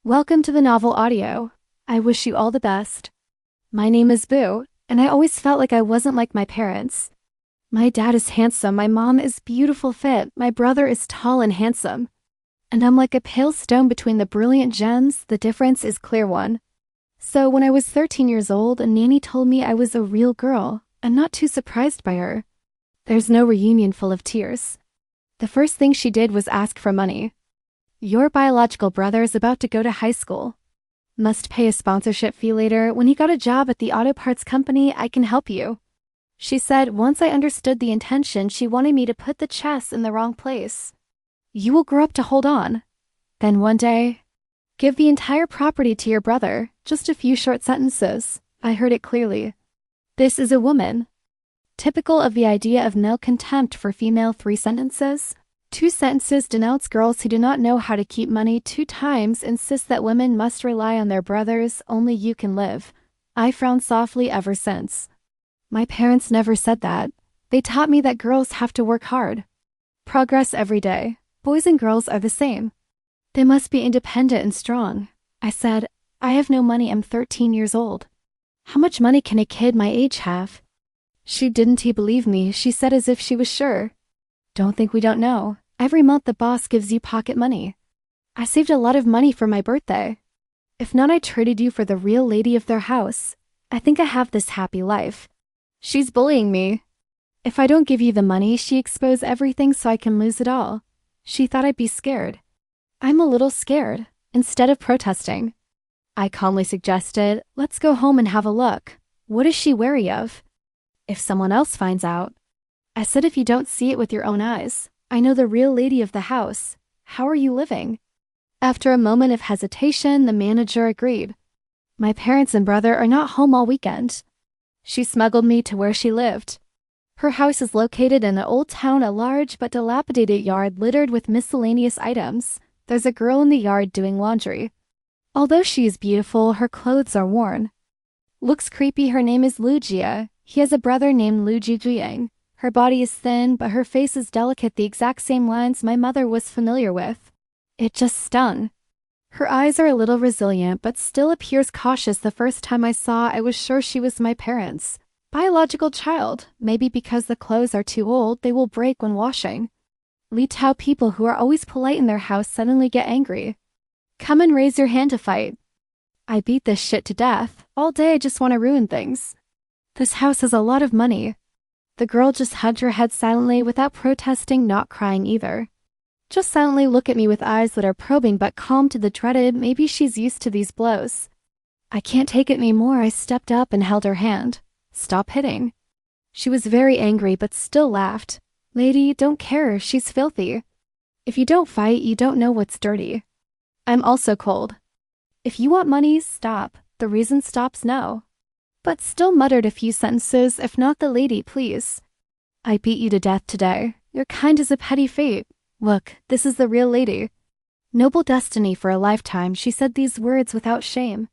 Welcome to the novel audio. I wish you all the best. My name is Boo, and I always felt like I wasn't like my parents. My dad is handsome, my mom is beautiful fit, my brother is tall and handsome. And I'm like a pale stone between the brilliant gems, the difference is clear one. So when I was 13 years old, a nanny told me I was a real girl. I'm not too surprised by her. There's no reunion full of tears. The first thing she did was ask for money. Your biological brother is about to go to high school. Must pay a sponsorship fee later. When he got a job at the auto parts company, I can help you. She said once I understood the intention, she wanted me to put the chess in the wrong place. You will grow up to hold on. Then one day, give the entire property to your brother. Just a few short sentences. I heard it clearly. This is a woman. Typical of the idea of male contempt for female 3 sentences. 2 sentences denounce girls who do not know how to keep money. 2 times insist that women must rely on their brothers. Only you can live. I frowned softly ever since. My parents never said that. They taught me that girls have to work hard. Progress every day. Boys and girls are the same. They must be independent and strong. I said, I have no money. I'm 13 years old. How much money can a kid my age have? She didn't believe me. She said as if she was sure. Don't think we don't know. Every month the boss gives you pocket money. I saved a lot of money for my birthday. If not, I traded you for the real lady of their house. I think I have this happy life. She's bullying me. If I don't give you the money, she expose everything so I can lose it all. She thought I'd be scared. I'm a little scared. Instead of protesting, I calmly suggested, let's go home and have a look. What is she wary of? If someone else finds out. I said if you don't see it with your own eyes. I know the real lady of the house. How are you living? After a moment of hesitation, the manager agreed. My parents and brother are not home all weekend. She smuggled me to where she lived. Her house is located in an old town, a large but dilapidated yard littered with miscellaneous items. There's a girl in the yard doing laundry. Although she is beautiful, her clothes are worn. Looks creepy. Her name is Lugia. He has a brother named Lu Jijiang. Her body is thin, but her face is delicate, the exact same lines my mother was familiar with. It just stung. Her eyes are a little resilient, but still appears cautious. The first time I saw, I was sure she was my parents' biological child. Maybe because the clothes are too old, they will break when washing. Li Tao people who are always polite in their house suddenly get angry. Come and raise your hand to fight. I beat this shit to death. All day I just want to ruin things. This house has a lot of money. The girl just hugged her head silently without protesting, not crying either. Just silently look at me with eyes that are probing but calm to the dreaded. Maybe she's used to these blows. I can't take it anymore. I stepped up and held her hand. Stop hitting. She was very angry but still laughed. Lady, don't care. She's filthy. If you don't fight, you don't know what's dirty. I'm also cold. If you want money, stop. The reason stops no. But still muttered a few sentences. If not the lady, please. I beat you to death today. Your kind is a petty fate. Look, this is the real lady. Noble destiny for a lifetime. She said these words without shame.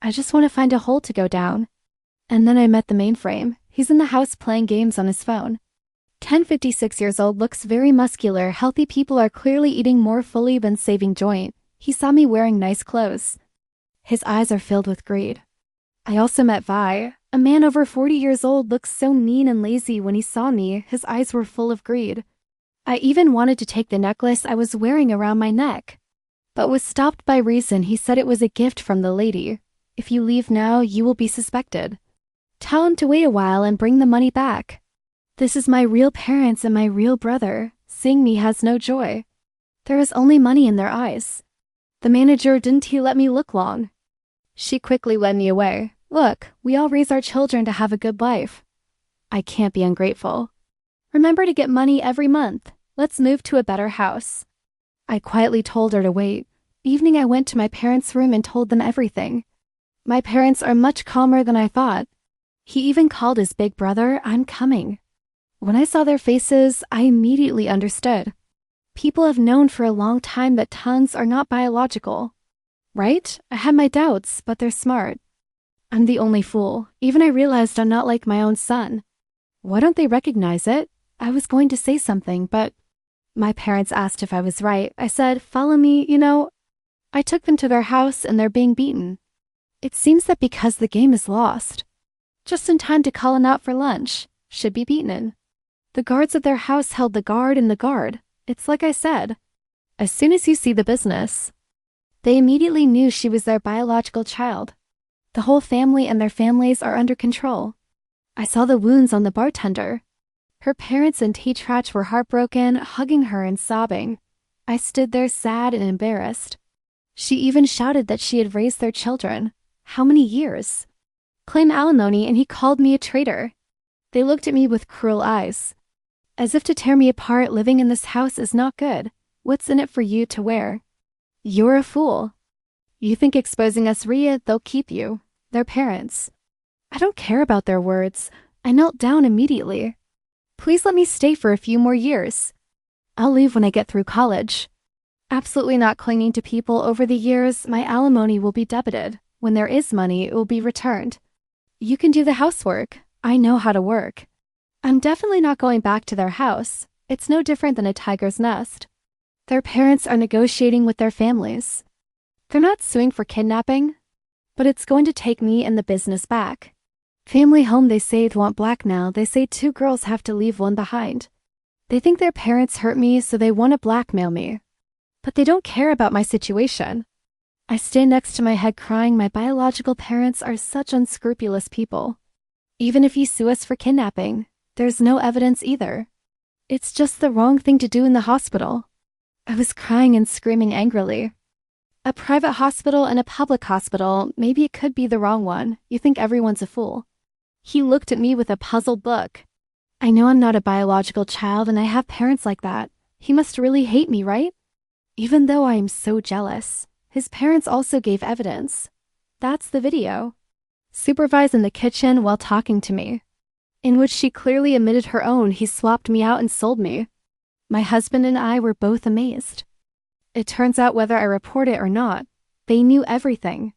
I just want to find a hole to go down. And then I met the mainframe. He's in the house playing games on his phone. Ken, 56 years old, looks very muscular. Healthy people are clearly eating more fully than saving joint. He saw me wearing nice clothes. His eyes are filled with greed. I also met Vi. A man over 40 years old, looks so mean and lazy. When he saw me, his eyes were full of greed. I even wanted to take the necklace I was wearing around my neck, but was stopped by Reason. He said it was a gift from the lady. If you leave now, you will be suspected. Tell him to wait a while and bring the money back. This is my real parents and my real brother. Seeing me has no joy. There is only money in their eyes. The manager didn't let me look long. She quickly led me away. Look, we all raise our children to have a good life. I can't be ungrateful. Remember to get money every month. Let's move to a better house. I quietly told her to wait. Evening I went to my parents' room and told them everything. My parents are much calmer than I thought. He even called his big brother. I'm coming. When I saw their faces, I immediately understood. People have known for a long time that tongues are not biological. Right? I had my doubts, but they're smart. I'm the only fool. Even I realized I'm not like my own son. Why don't they recognize it? I was going to say something, but my parents asked if I was right. I said, follow me, I took them to their house and they're being beaten. It seems that because the game is lost, just in time to call him out for lunch, should be beaten. The guards of their house held the guard and the guard. It's like I said. As soon as you see the business, they immediately knew she was their biological child. The whole family and their families are under control. I saw the wounds on the bartender. Her parents and tetrach were heartbroken, hugging her and sobbing. I stood there sad and embarrassed. She even shouted that she had raised their children. How many years? Claim alimony, and he called me a traitor. They looked at me with cruel eyes. As if to tear me apart. Living in this house is not good. What's in it for you to wear? You're a fool. You think exposing us, Ria, they'll keep you. Their parents. I don't care about their words. I knelt down immediately. Please let me stay for a few more years. I'll leave when I get through college. Absolutely not clinging to people. Over the years, my alimony will be debited. When there is money, it will be returned. You can do the housework. I know how to work. I'm definitely not going back to their house. It's no different than a tiger's nest. Their parents are negotiating with their families. They're not suing for kidnapping, but it's going to take me and the business back. Family home they saved want black now. They say 2 girls have to leave one behind. They think their parents hurt me, so they want to blackmail me. But they don't care about my situation. I stand next to my head crying. My biological parents are such unscrupulous people. Even if you sue us for kidnapping, there's no evidence either. It's just the wrong thing to do in the hospital. I was crying and screaming angrily. A private hospital and a public hospital, maybe it could be the wrong one. You think everyone's a fool. He looked at me with a puzzled look. I know I'm not a biological child and I have parents like that. He must really hate me, right? Even though I am so jealous, his parents also gave evidence. That's the video. Supervised in the kitchen while talking to me, in which she clearly admitted her own. He swapped me out and sold me. My husband and I were both amazed. It turns out whether I report it or not, they knew everything.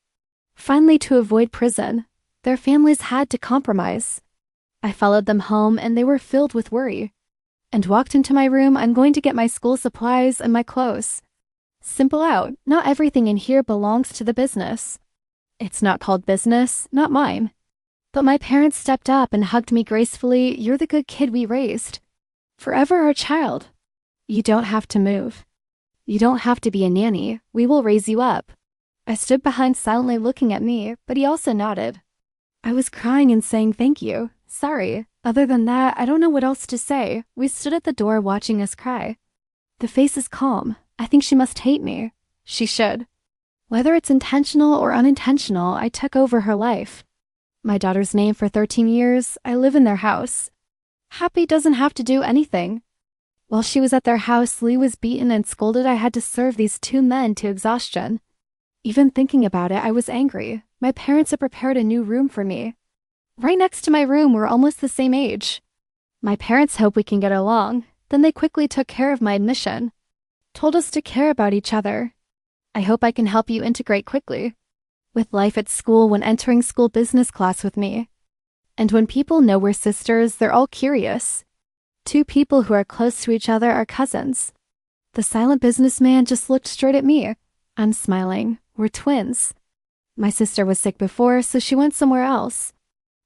Finally, to avoid prison, their families had to compromise. I followed them home and they were filled with worry. And walked into my room. I'm going to get my school supplies and my clothes. Simple out. Not everything in here belongs to the business. It's not called business, not mine. But my parents stepped up and hugged me gracefully. You're the good kid we raised. Forever our child. You don't have to move. You don't have to be a nanny. We will raise you up. I stood behind silently looking at me, but he also nodded. I was crying and saying thank you. Sorry. Other than that, I don't know what else to say. We stood at the door watching us cry. The face is calm. I think she must hate me. She should. Whether it's intentional or unintentional, I took over her life. My daughter's name for 13 years. I live in their house. Happy doesn't have to do anything. While she was at their house, Lee was beaten and scolded. I had to serve these 2 men to exhaustion. Even thinking about it, I was angry. My parents had prepared a new room for me. Right next to my room, we're almost the same age. My parents hope we can get along. Then they quickly took care of my admission. Told us to care about each other. I hope I can help you integrate quickly. With life at school, when entering school business class with me. And when people know we're sisters, they're all curious. 2 people who are close to each other are cousins. The silent businessman just looked straight at me. I'm smiling. We're twins. My sister was sick before, so she went somewhere else.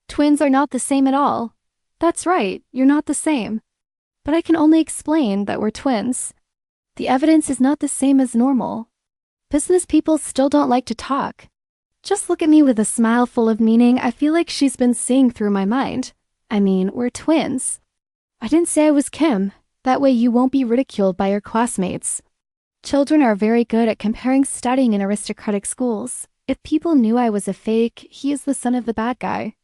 Twins are not the same at all. That's right, you're not the same. But I can only explain that we're twins. The evidence is not the same as normal. Business people still don't like to talk. Just look at me with a smile full of meaning. I feel like she's been seeing through my mind. I mean, we're twins. I didn't say I was Kim. That way you won't be ridiculed by your classmates. Children are very good at comparing studying in aristocratic schools. If people knew I was a fake, he is the son of the bad guy.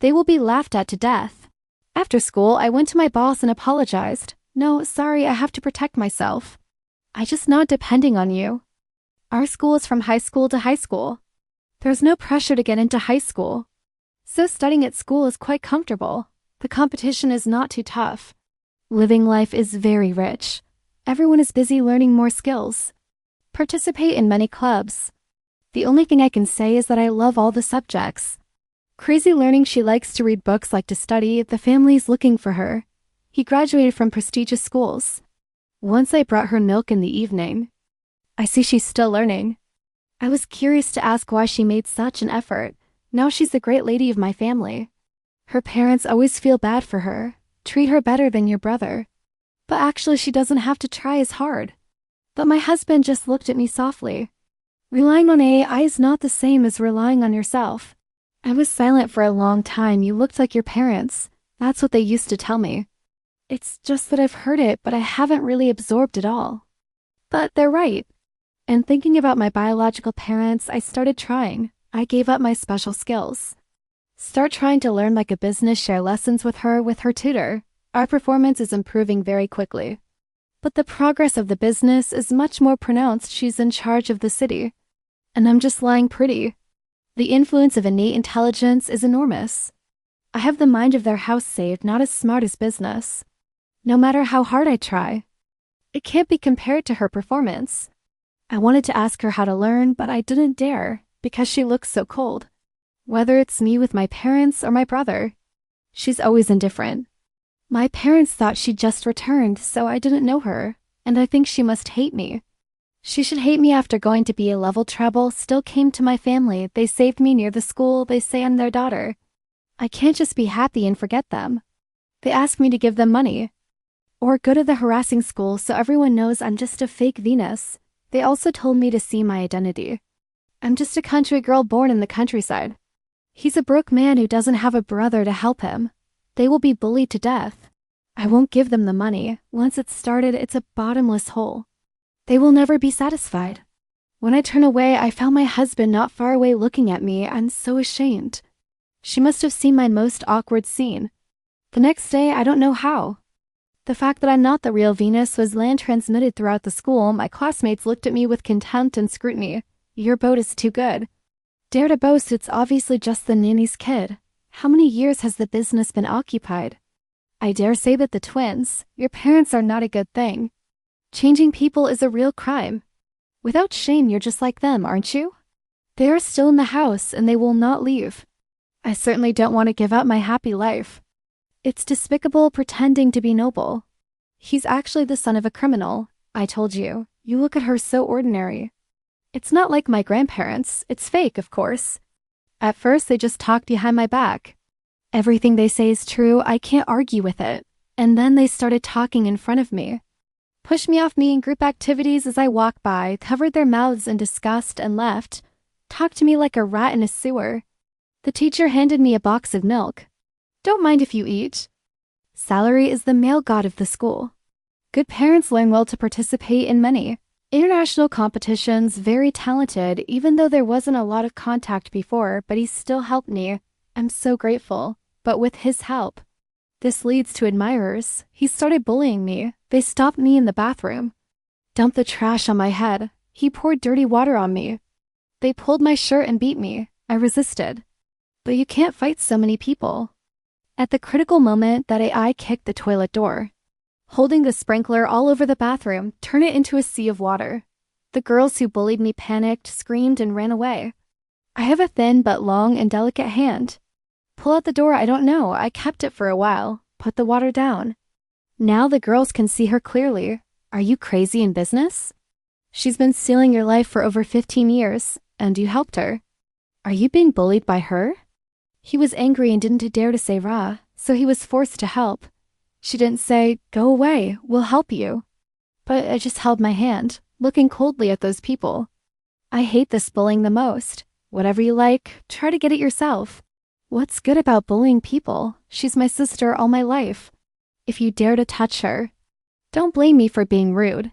They will be laughed at to death. After school, I went to my boss and apologized. No, sorry, I have to protect myself. I just not depending on you. Our school is from high school to high school. There's no pressure to get into high school. So studying at school is quite comfortable. The competition is not too tough. Living life is very rich. Everyone is busy learning more skills. Participate in many clubs. The only thing I can say is that I love all the subjects. Crazy learning. She likes to read books, like to study. The family's looking for her. He graduated from prestigious schools. Once I brought her milk in the evening. I see she's still learning. I was curious to ask why she made such an effort. Now she's the great lady of my family. Her parents always feel bad for her, treat her better than your brother. But actually she doesn't have to try as hard. But my husband just looked at me softly. Relying on AI is not the same as relying on yourself. I was silent for a long time. You looked like your parents. That's what they used to tell me. It's just that I've heard it, but I haven't really absorbed it all. But they're right. And thinking about my biological parents, I started trying. I gave up my special skills. Start trying to learn like a business, share lessons with her tutor. Our performance is improving very quickly. But the progress of the business is much more pronounced. She's in charge of the city. And I'm just lying pretty. The influence of innate intelligence is enormous. I have the mind of their house saved, not as smart as business. No matter how hard I try, it can't be compared to her performance. I wanted to ask her how to learn, but I didn't dare, because she looks so cold. Whether it's me with my parents or my brother, she's always indifferent. My parents thought she'd just returned, so I didn't know her, and I think she must hate me. She should hate me after going to be a level treble, still came to my family. They saved me near the school. They say I'm their daughter. I can't just be happy and forget them. They ask me to give them money. Or go to the harassing school so everyone knows I'm just a fake Venus. They also told me to see my identity. I'm just a country girl born in the countryside. He's a broke man who doesn't have a brother to help him. They will be bullied to death. I won't give them the money. Once it's started, it's a bottomless hole. They will never be satisfied. When I turn away, I found my husband not far away looking at me. I'm so ashamed. She must have seen my most awkward scene. The next day, I don't know how. The fact that I'm not the real Venus was land transmitted throughout the school. My classmates looked at me with contempt and scrutiny. Your boat is too good. Dare to boast it's obviously just the nanny's kid. How many years has the business been occupied? I dare say that the twins, your parents are not a good thing. Changing people is a real crime. Without shame, you're just like them, aren't you? They are still in the house and they will not leave. I certainly don't want to give up my happy life. It's despicable pretending to be noble. He's actually the son of a criminal. I told you. You look at her so ordinary. It's not like my grandparents. It's fake, of course. At first, they just talk behind my back. Everything they say is true. I can't argue with it. And then they started talking in front of me. Pushed me off me in group activities as I walked by, covered their mouths in disgust and left. Talked to me like a rat in a sewer. The teacher handed me a box of milk. Don't mind if you eat. Salary is the male god of the school. Good parents learn well to participate in many international competitions. Very talented, even though there wasn't a lot of contact before, but he still helped me. I'm so grateful. But with his help, this leads to admirers. He started bullying me. They stopped me in the bathroom. Dumped the trash on my head. He poured dirty water on me. They pulled my shirt and beat me. I resisted. But you can't fight so many people. At the critical moment, that AI kicked the toilet door, holding the sprinkler all over the bathroom, turn it into a sea of water. The girls who bullied me panicked, screamed, and ran away. I have a thin but long and delicate hand. Pull out the door, I don't know. I kept it for a while. Put the water down. Now the girls can see her clearly. Are you crazy in business? She's been stealing your life for over 15 years, and you helped her. Are you being bullied by her? He was angry and didn't dare to say rah, so he was forced to help. She didn't say, go away, we'll help you. But I just held my hand, looking coldly at those people. I hate this bullying the most. Whatever you like, try to get it yourself. What's good about bullying people? She's my sister all my life. If you dare to touch her, don't blame me for being rude.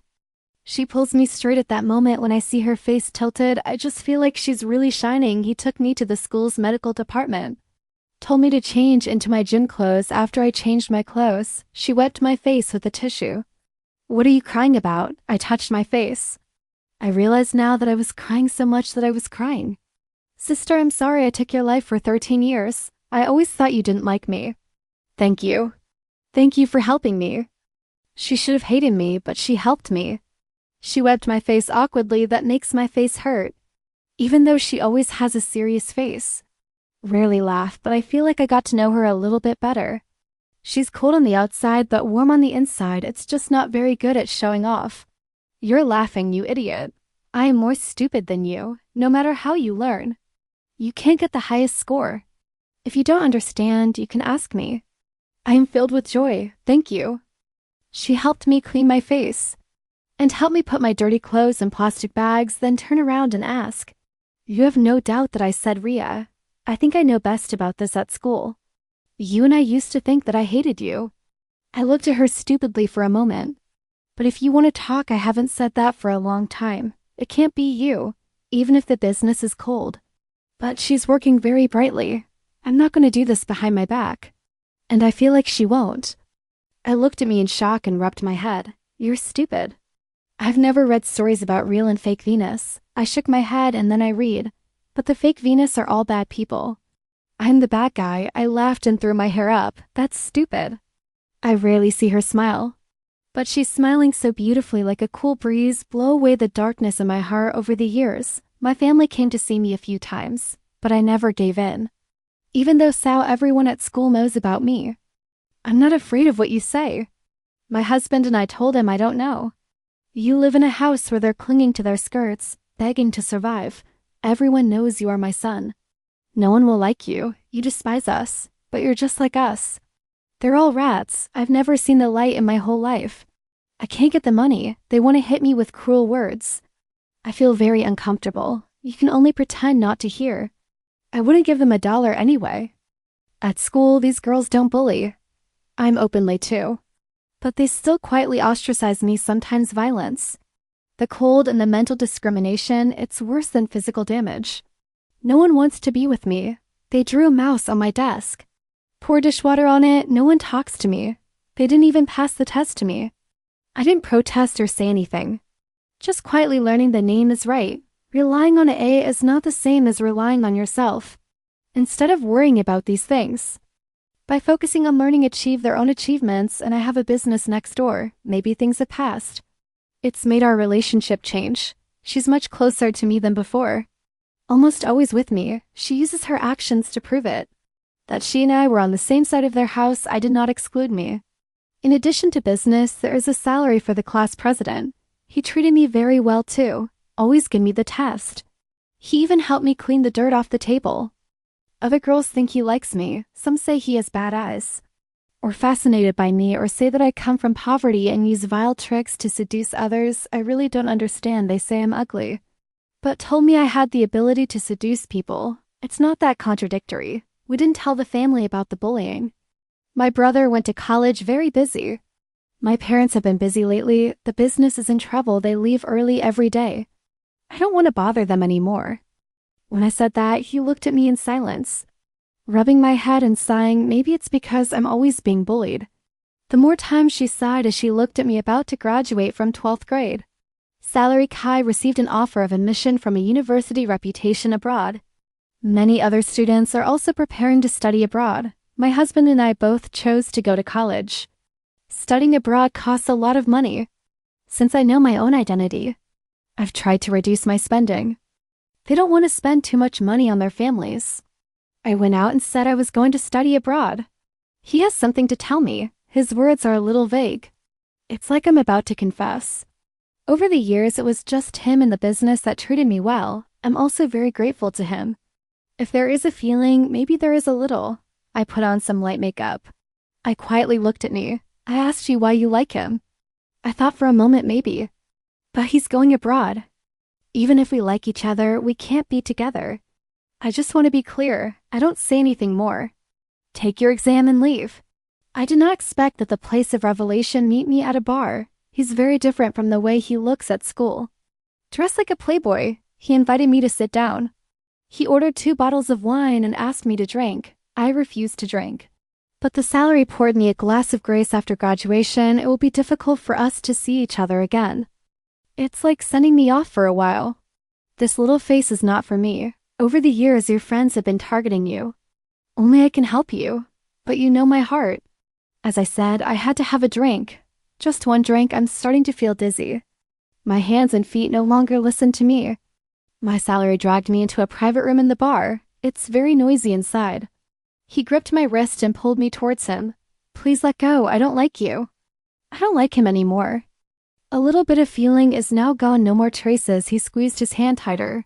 She pulls me straight at that moment. When I see her face tilted, I just feel like she's really shining. He took me to the school's medical department. Told me to change into my gym clothes. After I changed my clothes, she wiped my face with a tissue. What are you crying about? I touched my face. I realized now that I was crying so much that I was crying. Sister, I'm sorry I took your life for 13 years. I always thought you didn't like me. Thank you. Thank you for helping me. She should have hated me, but she helped me. She wiped my face awkwardly. That makes my face hurt. Even though she always has a serious face. Rarely laugh, but I feel like I got to know her a little bit better. She's cold on the outside, but warm on the inside. It's just not very good at showing off. You're laughing, you idiot. I am more stupid than you. no matter how you learn. You can't get the highest score. If you don't understand, you can ask me. I am filled with joy, thank you. She helped me clean my face and helped me put my dirty clothes in plastic bags, then turn around and ask, "You have no doubt that I said Ria. I think I know best about this at school. You and I used to think that I hated you." I looked at her stupidly for a moment. "But if you want to talk, I haven't said that for a long time. It can't be you, even if the business is cold. But she's working very brightly. I'm not going to do this behind my back. And I feel like she won't." I looked at me in shock and rubbed my head. "You're stupid. I've never read stories about real and fake Venus." I shook my head and then I read, "But the fake Venus are all bad people." I'm the bad guy. I laughed and threw my hair up. That's stupid. I rarely see her smile. But she's smiling so beautifully, like a cool breeze blow away the darkness in my heart. Over the years, my family came to see me a few times, but I never gave in. Even though everyone at school knows about me. I'm not afraid of what you say. My husband and I told him I don't know. You live in a house where they're clinging to their skirts, begging to survive. Everyone knows you are my son. No one will like you. You despise us, but you're just like us. They're all rats. I've never seen the light in my whole life. I can't get the money. They want to hit me with cruel words. I feel very uncomfortable. You can only pretend not to hear. I wouldn't give them $1 anyway. At school, these girls don't bully. I'm openly too. But they still quietly ostracize me, sometimes violence. The cold and the mental discrimination, it's worse than physical damage. No one wants to be with me. They drew a mouse on my desk. Pour dishwater on it, no one talks to me. They didn't even pass the test to me. I didn't protest or say anything. Just quietly learning the name is right. Relying on an A is not the same as relying on yourself. Instead of worrying about these things. By focusing on learning achieve their own achievements, and I have a business next door, maybe things have passed. It's made our relationship change. She's much closer to me than before. Almost always with me, she uses her actions to prove it. That she and I were on the same side of their house did not exclude me. In addition to business, there is a salary for the class president. He treated me very well too, always gave me the test. He even helped me clean the dirt off the table. Other girls think he likes me. Some say he has bad eyes. Or fascinated by me, or say that I come from poverty and use vile tricks to seduce others. I really don't understand. They say I'm ugly. But told me I had the ability to seduce people. It's not that contradictory. We didn't tell the family about the bullying. My brother went to college very busy. My parents have been busy lately. The business is in trouble. They leave early every day. I don't want to bother them anymore. When I said that, he looked at me in silence, rubbing my head and sighing. Maybe it's because I'm always being bullied. The more times she sighed as she looked at me, about to graduate from 12th grade. Salary Kai received an offer of admission from a university reputation abroad. Many other students are also preparing to study abroad. My husband and I both chose to go to college. Studying abroad costs a lot of money. Since I know my own identity, I've tried to reduce my spending. They don't want to spend too much money on their families. I went out and said I was going to study abroad. He has something to tell me. His words are a little vague. It's like I'm about to confess. Over the years, it was just him in the business that treated me well. I'm also very grateful to him. If there is a feeling, maybe there is a little. I put on some light makeup. I quietly looked at me. I asked you why you like him. I thought for a moment maybe. But he's going abroad. Even if we like each other, we can't be together. I just want to be clear. I don't say anything more. Take your exam and leave. I did not expect that the place of revelation meet me at a bar. He's very different from the way he looks at school. Dressed like a playboy, he invited me to sit down. He ordered 2 bottles of wine and asked me to drink. I refused to drink. But the salary poured me a glass of grace. After graduation, it will be difficult for us to see each other again. It's like sending me off for a while. This little face is not for me. Over the years, your friends have been targeting you. Only I can help you, but you know my heart. As I said, I had to have a drink. Just one drink. I'm starting to feel dizzy. My hands and feet no longer listen to me. My salary dragged me into a private room in the bar. It's very noisy inside. He gripped my wrist and pulled me towards him. Please let go. I don't like you. I don't like him anymore. A little bit of feeling is now gone, no more traces. He squeezed his hand tighter.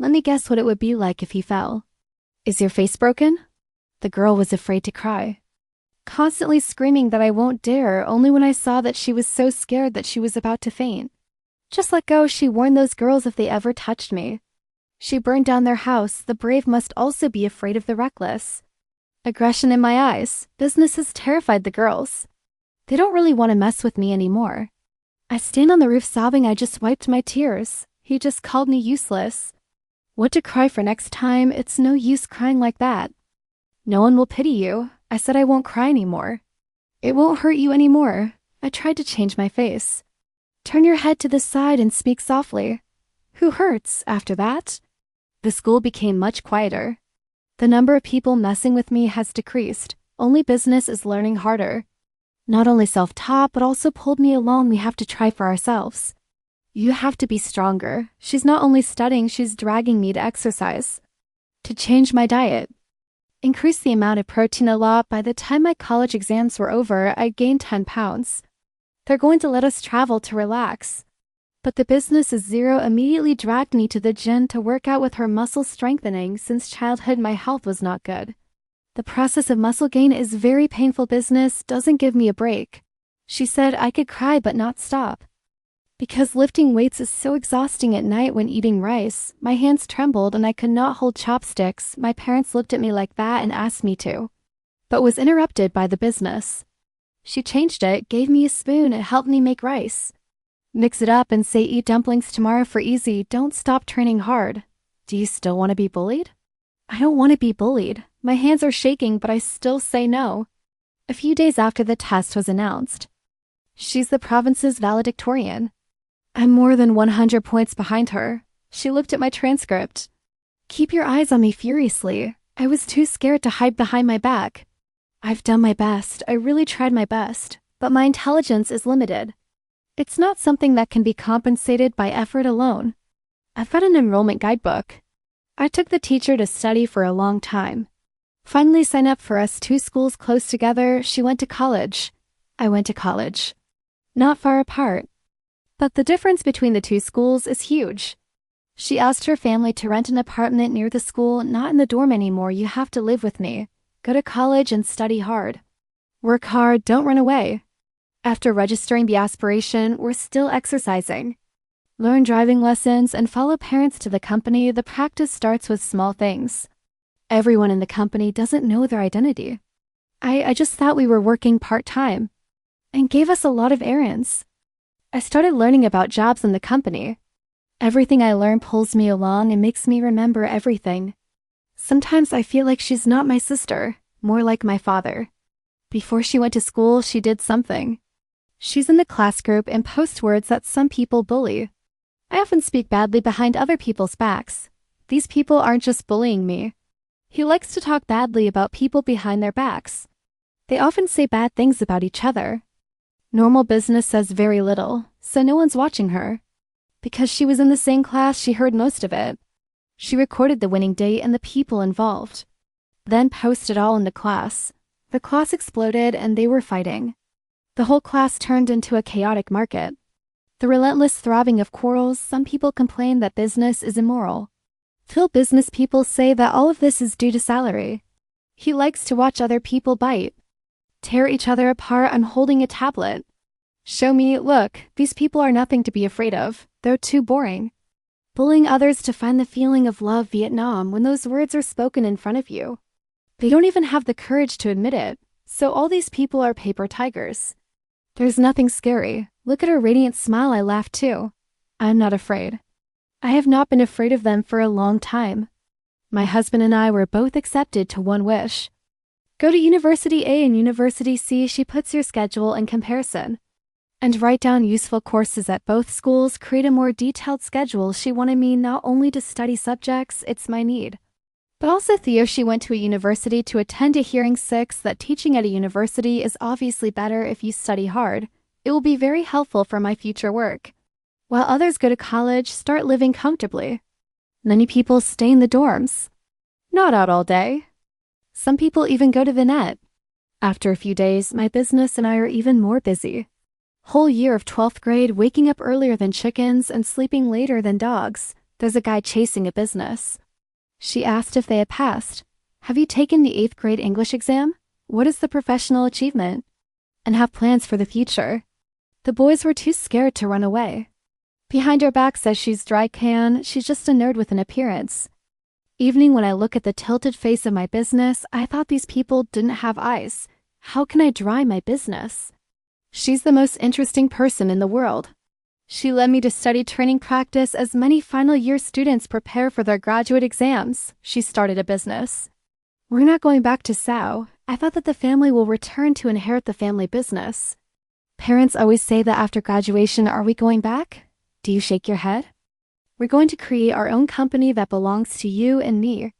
Let me guess what it would be like if he fell. Is your face broken? The girl was afraid to cry, constantly screaming that I won't dare, only when I saw that she was so scared that she was about to faint. Just let go, she warned those girls if they ever touched me. She burned down their house. The brave must also be afraid of the reckless. Aggression in my eyes. Business has terrified the girls. They don't really want to mess with me anymore. I stand on the roof sobbing. I just wiped my tears. He just called me useless. What to cry for next time? It's no use crying like that. No one will pity you. I said I won't cry anymore. It won't hurt you anymore. I tried to change my face. Turn your head to the side and speak softly. Who hurts after that? The school became much quieter. The number of people messing with me has decreased. Only business is learning harder. Not only self-taught, but also pulled me along. We have to try for ourselves. You have to be stronger. She's not only studying, she's dragging me to exercise. To change my diet. Increase the amount of protein a lot. By the time my college exams were over, I gained 10 pounds. They're going to let us travel to relax. But the business is zero immediately dragged me to the gym to work out with her muscle strengthening. Since childhood my health was not good. The process of muscle gain is very painful. Business doesn't give me a break. She said I could cry but not stop. Because lifting weights is so exhausting at night when eating rice, my hands trembled and I could not hold chopsticks. My parents looked at me like that and asked me to, but was interrupted by the business. She changed it, gave me a spoon, and helped me make rice. Mix it up and say eat dumplings tomorrow for easy. Don't stop training hard. Do you still want to be bullied? I don't want to be bullied. My hands are shaking, but I still say no. A few days after the test was announced. She's the province's valedictorian. I'm more than 100 points behind her. She looked at my transcript. Keep your eyes on me furiously. I was too scared to hide behind my back. I've done my best. I really tried my best, but my intelligence is limited. It's not something that can be compensated by effort alone. I've got an enrollment guidebook. I took the teacher to study for a long time. Finally signed up for us 2 schools close together. She went to college. I went to college. Not far apart. But the difference between the 2 schools is huge. She asked her family to rent an apartment near the school. Not in the dorm anymore. You have to live with me. Go to college and study hard. Work hard, don't run away. After registering the aspiration, we're still exercising. Learn driving lessons and follow parents to the company. The practice starts with small things. Everyone in the company doesn't know their identity. I just thought we were working part-time and gave us a lot of errands. I started learning about jobs in the company. Everything I learn pulls me along and makes me remember everything. Sometimes I feel like she's not my sister, more like my father. Before she went to school, she did something. She's in the class group and posts words that some people bully. I often speak badly behind other people's backs. These people aren't just bullying me. He likes to talk badly about people behind their backs. They often say bad things about each other. Normal business says very little, so no one's watching her. Because she was in the same class, she heard most of it. She recorded the winning date and the people involved. Then posted all in the class. The class exploded and they were fighting. The whole class turned into a chaotic market. The relentless throbbing of quarrels. Some people complain that business is immoral. Till business people say that all of this is due to salary. He likes to watch other people bite. Tear each other apart. I'm holding a tablet. Show me, look, these people are nothing to be afraid of. They're too boring. Bullying others to find the feeling of love. Vietnam, when those words are spoken in front of you. They don't even have the courage to admit it. So all these people are paper tigers. There's nothing scary. Look at her radiant smile. I laughed too. I'm not afraid. I have not been afraid of them for a long time. My husband and I were both accepted to one wish. Go to University A and University C. She puts your schedule in comparison. And write down useful courses at both schools. Create a more detailed schedule. She wanted me not only to study subjects, it's my need. But also Theo, she went to a university to attend a hearing 6 that teaching at a university is obviously better if you study hard. It will be very helpful for my future work. While others go to college, start living comfortably. Many people stay in the dorms. Not out all day. Some people even go to the net. After a few days, my business and I are even more busy. Whole year of 12th grade, waking up earlier than chickens and sleeping later than dogs. There's a guy chasing a business. She asked if they had passed. Have you taken the 8th grade English exam? What is the professional achievement? And have plans for the future. The boys were too scared to run away. Behind her back says she's dry can, she's just a nerd with an appearance. Evening when I look at the tilted face of my business, I thought these people didn't have eyes. How can I dry my business? She's the most interesting person in the world. She led me to study training practice as many final year students prepare for their graduate exams. She started a business. We're not going back to Sao. I thought that the family will return to inherit the family business. Parents always say that after graduation, are we going back? Do you shake your head? We're going to create our own company that belongs to you and me.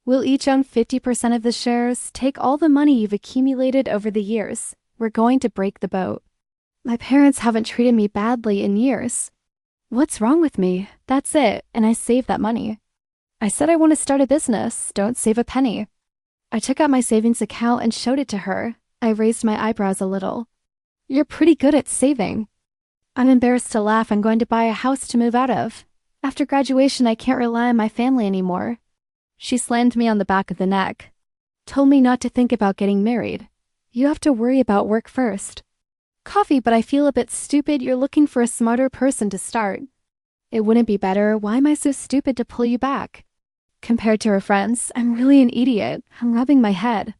We'll each own 50% of the shares, take all the money you've accumulated over the years. We're going to break the boat. My parents haven't treated me badly in years. What's wrong with me? That's it, and I saved that money. I said I want to start a business, don't save a penny. I took out my savings account and showed it to her. I raised my eyebrows a little. You're pretty good at saving. I'm embarrassed to laugh. I'm going to buy a house to move out of. After graduation, I can't rely on my family anymore. She slammed me on the back of the neck. Told me not to think about getting married. You have to worry about work first. Coffee, but I feel a bit stupid. You're looking for a smarter person to start. It wouldn't be better. Why am I so stupid to pull you back? Compared to her friends, I'm really an idiot. I'm rubbing my head.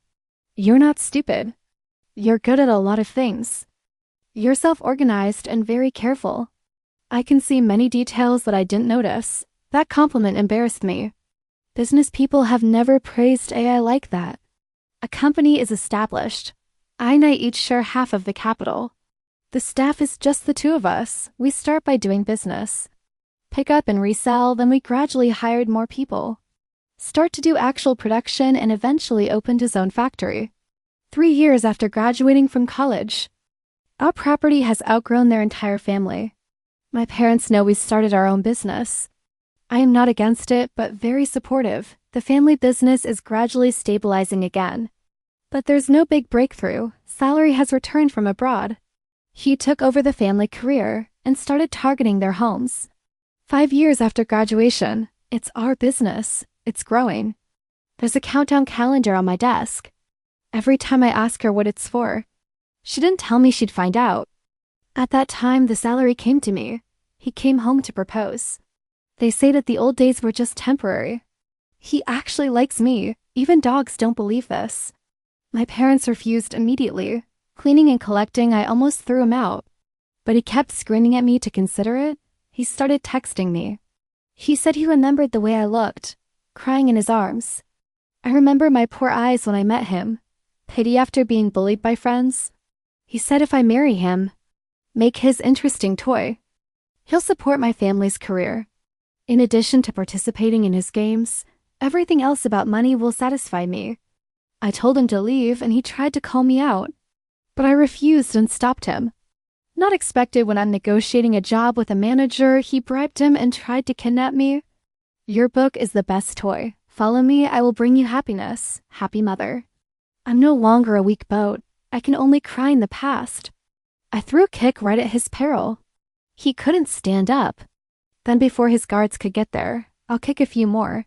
You're not stupid. You're good at a lot of things. You're self-organized and very careful. I can see many details that I didn't notice. That compliment embarrassed me. Business people have never praised AI like that. A company is established. I and I each share half of the capital. The staff is just the two of us. We start by doing business. Pick up and resell, then we gradually hired more people. Start to do actual production and eventually opened his own factory. 3 years after graduating from college. Our property has outgrown their entire family. My parents know we started our own business. I am not against it, but very supportive. The family business is gradually stabilizing again. But there's no big breakthrough. Salary has returned from abroad. He took over the family career and started targeting their homes. 5 years after graduation, it's our business. It's growing. There's a countdown calendar on my desk. Every time I ask her what it's for, she didn't tell me she'd find out. At that time, the salary came to me. He came home to propose. They say that the old days were just temporary. He actually likes me. Even dogs don't believe this. My parents refused immediately. Cleaning and collecting, I almost threw him out. But he kept screaming at me to consider it. He started texting me. He said he remembered the way I looked, crying in his arms. I remember my poor eyes when I met him. Pity after being bullied by friends. He said if I marry him, make his interesting toy, he'll support my family's career. In addition to participating in his games, everything else about money will satisfy me. I told him to leave and he tried to call me out, but I refused and stopped him. Not expected when I'm negotiating a job with a manager, he bribed him and tried to kidnap me. Your book is the best toy. Follow me, I will bring you happiness. Happy mother. I'm no longer a weak boat. I can only cry in the past. I threw a kick right at his peril. He couldn't stand up. Then before his guards could get there, I'll kick a few more.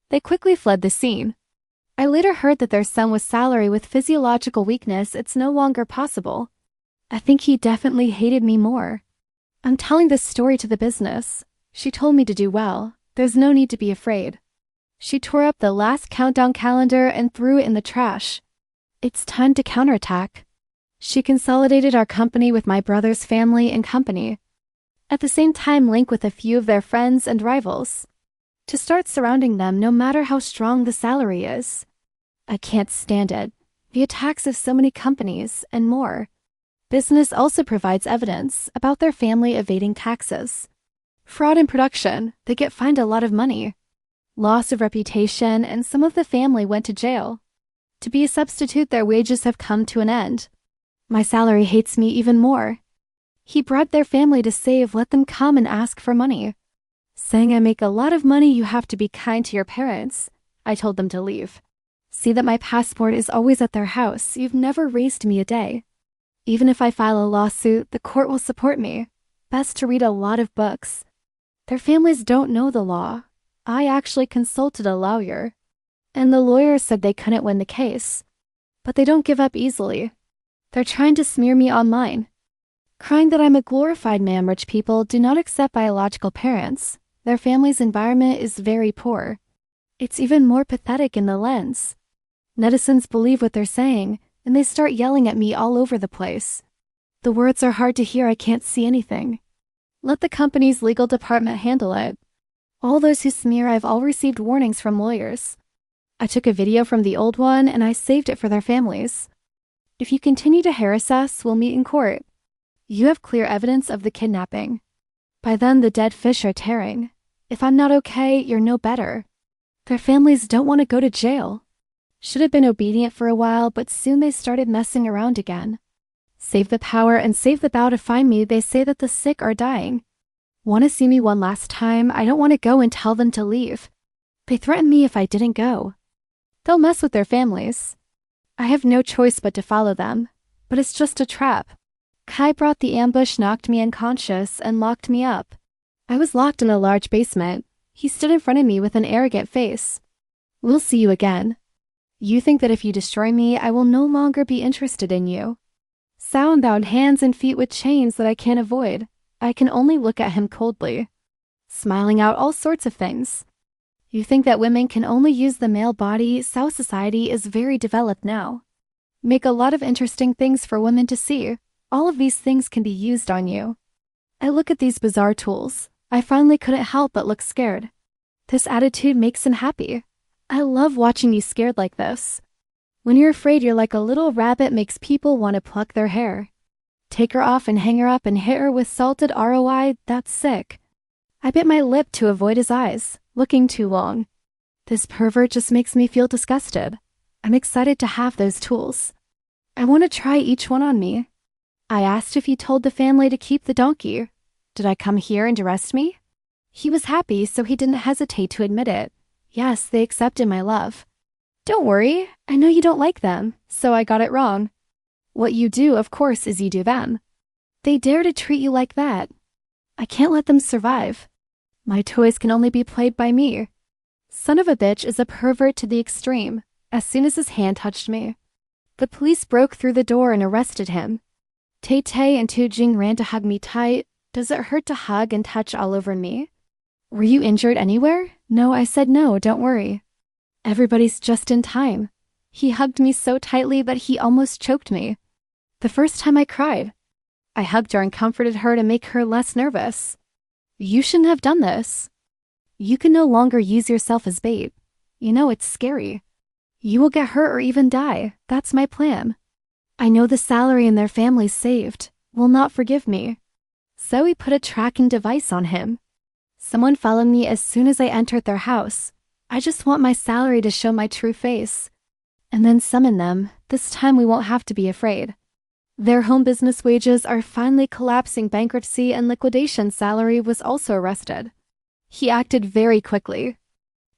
They quickly fled the scene. I later heard that their son was salary with physiological weakness. It's no longer possible. I think he definitely hated me more. I'm telling this story to the business. She told me to do well. There's no need to be afraid. She tore up the last countdown calendar and threw it in the trash. It's time to counterattack. She consolidated our company with my brother's family and company. At the same time, link with a few of their friends and rivals. To start surrounding them no matter how strong the salary is. I can't stand it. The attacks of so many companies and more. Business also provides evidence about their family evading taxes. Fraud in production, they get fined a lot of money. Loss of reputation, and some of the family went to jail. To be a substitute, their wages have come to an end. My salary hates me even more. He bribed their family to save, let them come and ask for money. Saying I make a lot of money, you have to be kind to your parents. I told them to leave. See that my passport is always at their house. You've never raised me a day. Even if I file a lawsuit, the court will support me. Best to read a lot of books. Their families don't know the law. I actually consulted a lawyer, and the lawyer said they couldn't win the case. But they don't give up easily. They're trying to smear me online, crying that I'm a glorified man. Rich people do not accept biological parents. Their family's environment is very poor. It's even more pathetic in the lens. Netizens believe what they're saying, and they start yelling at me all over the place. The words are hard to hear. I can't see anything. Let the company's legal department handle it. All those who smear, I've all received warnings from lawyers. I took a video from the old one and I saved it for their families. If you continue to harass us, we'll meet in court. You have clear evidence of the kidnapping. By then, the dead fish are tearing. If I'm not okay, you're no better. Their families don't want to go to jail. Should have been obedient for a while, but soon they started messing around again. Save the power and save the bow to find me. They say that the sick are dying. Want to see me one last time? I don't want to go and tell them to leave. They threaten me if I didn't go. They'll mess with their families. I have no choice but to follow them, but it's just a trap. Kai brought the ambush, knocked me unconscious, and locked me up. I was locked in a large basement. He stood in front of me with an arrogant face. We'll see you again. You think that if you destroy me, I will no longer be interested in you. Sound bound hands and feet with chains that I can't avoid. I can only look at him coldly, smiling out all sorts of things. You think that women can only use the male body? South society is very developed now. Make a lot of interesting things for women to see. All of these things can be used on you. I look at these bizarre tools. I finally couldn't help but look scared. This attitude makes him happy. I love watching you scared like this. When you're afraid, you're like a little rabbit, makes people want to pluck their hair. Take her off and hang her up and hit her with salted ROI, that's sick. I bit my lip to avoid his eyes, looking too long. This pervert just makes me feel disgusted. I'm excited to have those tools. I want to try each one on me. I asked if he told the family to keep the donkey. Did I come here and arrest me? He was happy, so he didn't hesitate to admit it. Yes, they accepted my love. Don't worry, I know you don't like them, so I got it wrong. What you do, of course, is you do them. They dare to treat you like that. I can't let them survive. My toys can only be played by me. Son of a bitch is a pervert to the extreme. As soon as his hand touched me, the police broke through the door and arrested him. Tay-Tay and Tu-Jing ran to hug me tight. Does it hurt to hug and touch all over me? Were you injured anywhere? No, I said no, don't worry. Everybody's just in time. He hugged me so tightly that he almost choked me. The first time I cried. I hugged her and comforted her to make her less nervous. You shouldn't have done this. You can no longer use yourself as bait. You know, it's scary. You will get hurt or even die. That's my plan. I know the salary and their families saved will not forgive me. So we put a tracking device on him. Someone followed me as soon as I entered their house. I just want my salary to show my true face. And then summon them. This time we won't have to be afraid. Their home business wages are finally collapsing. Bankruptcy and liquidation salary was also arrested. He acted very quickly.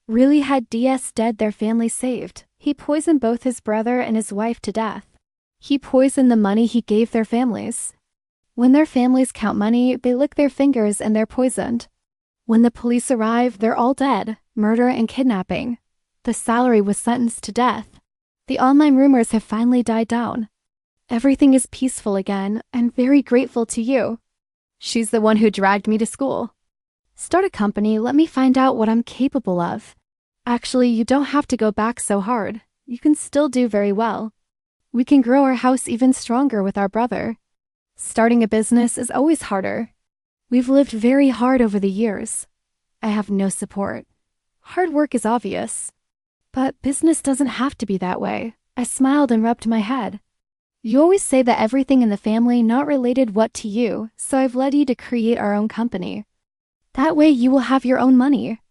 Really had DS dead, their family saved. He poisoned both his brother and his wife to death. He poisoned the money he gave their families. When their families count money, they lick their fingers and they're poisoned. When the police arrive, they're all dead. Murder and kidnapping. The salary was sentenced to death. The online rumors have finally died down. Everything is peaceful again. I'm very grateful to you. She's the one who dragged me to school. Start a company, let me find out what I'm capable of. Actually, you don't have to go back so hard. You can still do very well. We can grow our house even stronger with our brother. Starting a business is always harder. We've lived very hard over the years. I have no support. Hard work is obvious. But business doesn't have to be that way. I smiled and rubbed my head. You always say that everything in the family not related what to you, so I've led you to create our own company. That way you will have your own money.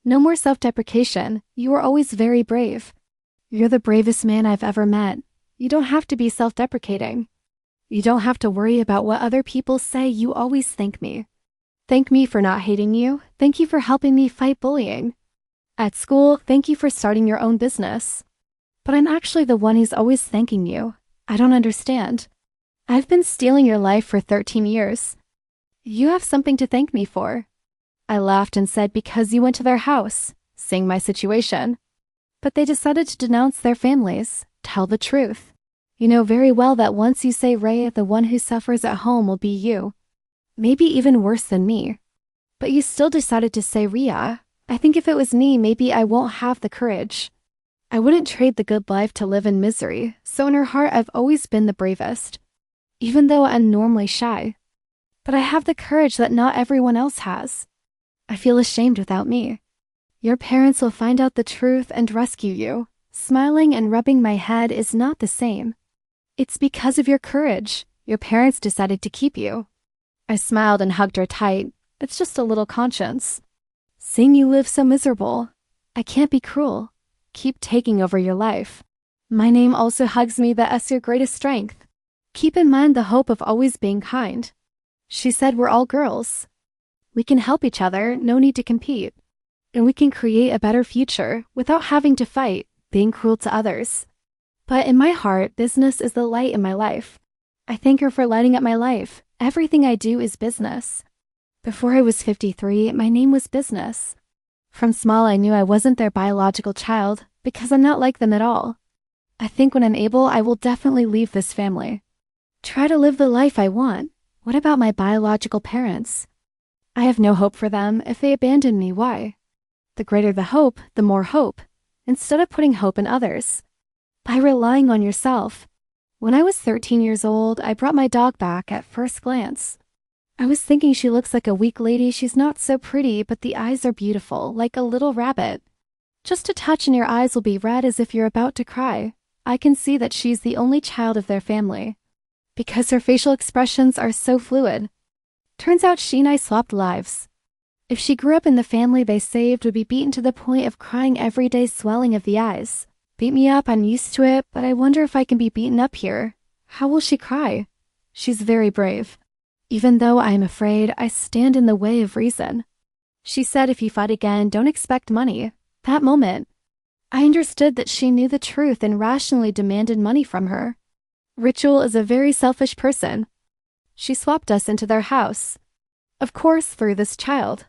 No more self-deprecation. You are always very brave. You're the bravest man I've ever met. You don't have to be self-deprecating. You don't have to worry about what other people say. You always thank me. Thank me for not hating you. Thank you for helping me fight bullying. At school, thank you for starting your own business. But I'm actually the one who's always thanking you. I don't understand. I've been stealing your life for 13 years. You have something to thank me for. I laughed and said because you went to their house, saying my situation. But they decided to denounce their families, tell the truth. You know very well that once you say Ray, the one who suffers at home will be you. Maybe even worse than me. But you still decided to say Ria. I think if it was me, maybe I won't have the courage. I wouldn't trade the good life to live in misery, so in her heart I've always been the bravest. Even though I'm normally shy. But I have the courage that not everyone else has. I feel ashamed without me. Your parents will find out the truth and rescue you. Smiling and rubbing my head is not the same. It's because of your courage. Your parents decided to keep you. I smiled and hugged her tight. It's just a little conscience. Seeing you live so miserable. I can't be cruel. Keep taking over your life. My name also hugs me that's your greatest strength. Keep in mind the hope of always being kind. She said we're all girls. We can help each other, no need to compete. And we can create a better future without having to fight, being cruel to others. But in my heart, business is the light in my life. I thank her for lighting up my life. Everything I do is business. Before I was 53, my name was Business. From small I knew I wasn't their biological child because I'm not like them at all. I think when I'm able, I will definitely leave this family. Try to live the life I want. What about my biological parents? I have no hope for them. If they abandon me, why? The greater the hope, the more hope, instead of putting hope in others. By relying on yourself. When I was 13 years old, I brought my dog back at first glance. I was thinking she looks like a weak lady. She's not so pretty, but the eyes are beautiful, like a little rabbit. Just a touch and your eyes will be red as if you're about to cry. I can see that she's the only child of their family. Because her facial expressions are so fluid. Turns out she and I swapped lives. If she grew up in the family they saved, would be beaten to the point of crying every day, swelling of the eyes. Beat me up, I'm used to it, but I wonder if I can be beaten up here. How will she cry? She's very brave. Even though I am afraid, I stand in the way of reason. She said if you fight again, don't expect money. That moment, I understood that she knew the truth and rationally demanded money from her. Ritual is a very selfish person. She swapped us into their house. Of course, through this child.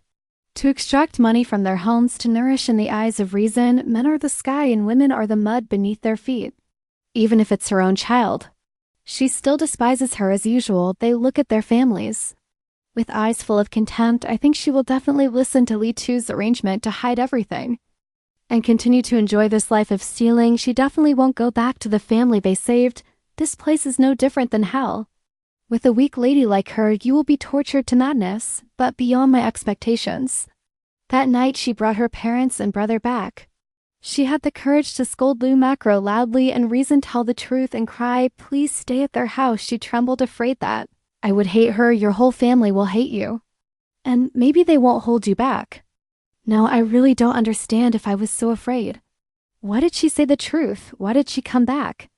To extract money from their homes to nourish in the eyes of reason, men are the sky and women are the mud beneath their feet. Even if it's her own child. She still despises her as usual. They look at their families. With eyes full of contempt, I think she will definitely listen to Lee Chu's arrangement to hide everything. And continue to enjoy this life of stealing. She definitely won't go back to the family they saved. This place is no different than hell. With a weak lady like her, you will be tortured to madness, but beyond my expectations. That night, she brought her parents and brother back. She had the courage to scold Lou Macro loudly and reason tell the truth and cry, please stay at their house. She trembled, afraid that I would hate her, your whole family will hate you. And maybe they won't hold you back. No, I really don't understand if I was so afraid. Why did she say the truth? Why did she come back?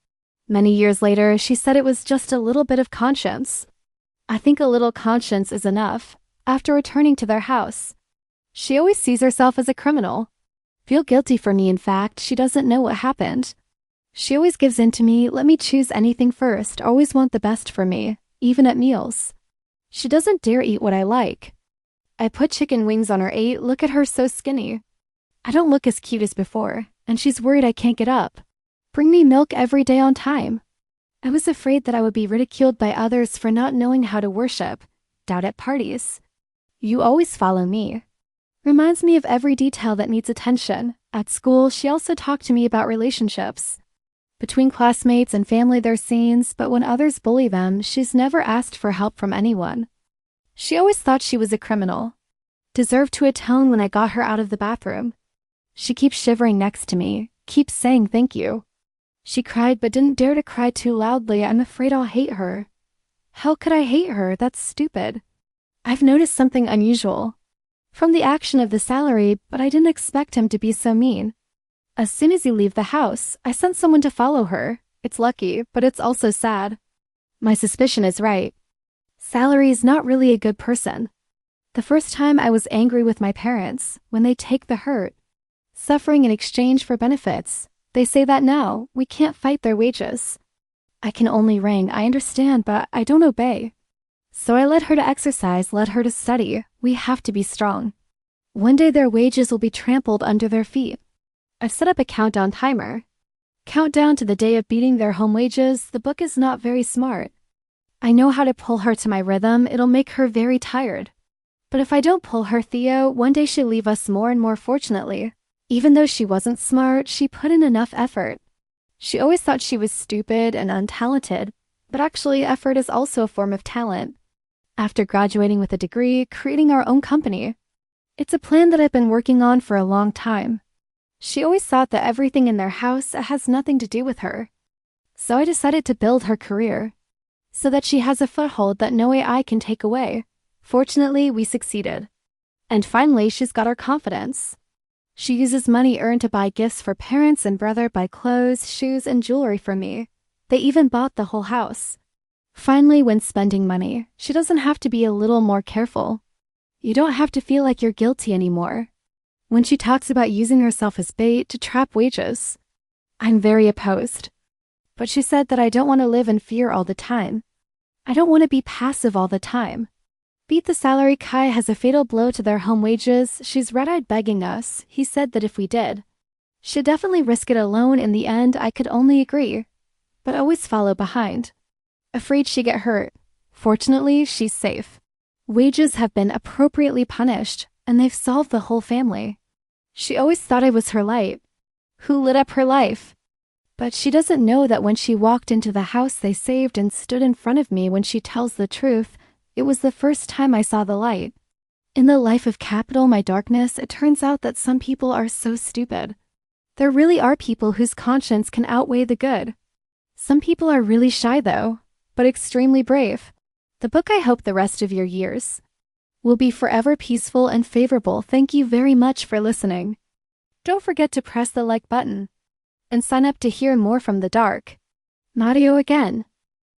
Many years later, she said it was just a little bit of conscience. I think a little conscience is enough. After returning to their house, she always sees herself as a criminal. Feel guilty for me, in fact. She doesn't know what happened. She always gives in to me, let me choose anything first, always want the best for me, even at meals. She doesn't dare eat what I like. I put chicken wings on her 8, look at her so skinny. I don't look as cute as before, and she's worried I can't get up. Bring me milk every day on time. I was afraid that I would be ridiculed by others for not knowing how to worship, doubt at parties. You always follow me. Reminds me of every detail that needs attention. At school, she also talked to me about relationships. Between classmates and family there's scenes, but when others bully them, she's never asked for help from anyone. She always thought she was a criminal. Deserved to atone when I got her out of the bathroom. She keeps shivering next to me, keeps saying thank you. She cried but didn't dare to cry too loudly. I'm afraid I'll hate her. How could I hate her? That's stupid. I've noticed something unusual. From the action of the salary, but I didn't expect him to be so mean. As soon as you leave the house, I sent someone to follow her. It's lucky, but it's also sad. My suspicion is right. Salary is not really a good person. The first time I was angry with my parents, when they take the hurt. Suffering in exchange for benefits. They say that now, we can't fight their wages. I can only ring, I understand, but I don't obey. So I led her to exercise, led her to study. We have to be strong. One day their wages will be trampled under their feet. I've set up a countdown timer. Countdown to the day of beating their home wages. The book is not very smart. I know how to pull her to my rhythm. It'll make her very tired. But if I don't pull her, Theo, one day she'll leave us more and more fortunately. Even though she wasn't smart, she put in enough effort. She always thought she was stupid and untalented, but actually effort is also a form of talent. After graduating with a degree, creating our own company. It's a plan that I've been working on for a long time. She always thought that everything in their house has nothing to do with her. So I decided to build her career, so that she has a foothold that no AI can take away. Fortunately, we succeeded. And finally, she's got our confidence. She uses money earned to buy gifts for parents and brother, buy clothes, shoes, and jewelry for me. They even bought the whole house. Finally, when spending money, she doesn't have to be a little more careful. You don't have to feel like you're guilty anymore. When she talks about using herself as bait to trap wages, I'm very opposed. But she said that I don't want to live in fear all the time. I don't want to be passive all the time. Beat the salary. Kai has a fatal blow to their home wages. She's red-eyed begging us. He said that if we did, she'd definitely risk it alone. In the end, I could only agree, but always follow behind. Afraid she'd get hurt. Fortunately, she's safe. Wages have been appropriately punished, and they've solved the whole family. She always thought I was her light, who lit up her life. But she doesn't know that when she walked into the house they saved and stood in front of me, when she tells the truth, it was the first time I saw the light. In the life of Capital, my darkness, it turns out that some people are so stupid. There really are people whose conscience can outweigh the good. Some people are really shy though, but extremely brave. The book, I hope the rest of your years will be forever peaceful and favorable. Thank you very much for listening. Don't forget to press the like button and sign up to hear more from the dark. Nadio again.